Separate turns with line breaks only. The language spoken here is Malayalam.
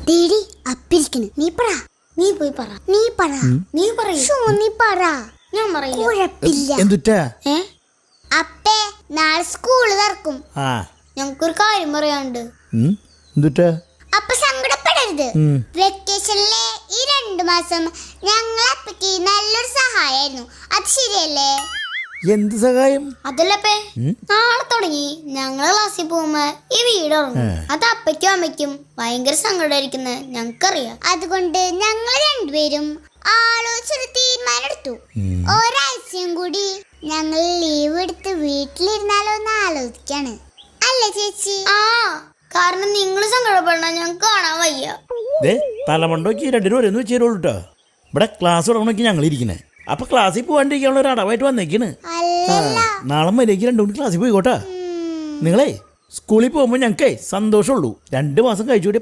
ദേടി അപ്പിരിക്കണ്. നീ പറ.
നീ പോയി പറ.
നീ പറ.
നീ പറയൂ.
നീ പറ.
ഞാൻ പറയില്ല.
കുഴപ്പില്ല.
എന്തുറ്റാ?
അപ്പേ നാളെ സ്കൂള് തുറക്കും.
ആ
ഞങ്ങൾക്കൊരു കാര്യം പറയാനുണ്ട്.
എന്തുറ്റാ?
അപ്പൊ സങ്കടപ്പെടരുത്. വെക്കേഷനിലെ ഈ 2 മാസം ഞങ്ങൾ അപ്പയ്ക്ക് നല്ലൊരു സഹായമായിരുന്നു. അത് ശരിയല്ലേ?
എന്ത് സഹായം?
അതല്ലപ്പേ, നാളെ തുടങ്ങി ഞങ്ങള് ക്ലാസ്സിൽ പോകുമ്പോ ഈ വീട് ഉറങ്ങും. അത് അപ്പയ്ക്കും അമ്മയ്ക്കും ഭയങ്കര സങ്കടമായിരിക്കുന്നത് ഞങ്ങൾക്കറിയാം.
അതുകൊണ്ട് ഞങ്ങൾ രണ്ടുപേരും ആലോചിച്ചൊരു തീരുമാനം എടുത്തു. ഒരാഴ്ചയും കൂടി ഞങ്ങൾ ലീവ് എടുത്ത് വീട്ടിലിരുന്നാലോ എന്ന് ആലോചിക്കാണ്. അല്ലേ ചേച്ചി?
ആ, കാരണം നിങ്ങൾ സങ്കടപ്പെടണ ഞങ്ങൾക്ക് കാണാൻ വയ്യ.
തലമണ്ടോക്ക് 2 ഒരെന്ന് വെച്ചേരുള്ളൂ കേട്ടോ. ഇവിടെ ക്ലാസ് തുടങ്ങണോക്കി ഞങ്ങൾ ഇരിക്കണേ. അപ്പൊ ക്ലാസ്സിൽ പോകാണ്ടിരിക്കാനുള്ള ഒരു അടവായിട്ട് വന്നേക്കാണ്. നാളെ മര്യാദയ്ക്ക് 2 മണിക്ക് ക്ലാസ്സിൽ പോയിക്കോട്ടെ. നിങ്ങളെ സ്കൂളിൽ പോകുമ്പോൾ ഞങ്ങൾക്കേ സന്തോഷമുള്ളൂ. 2 മാസം കഴിച്ചുകൂടി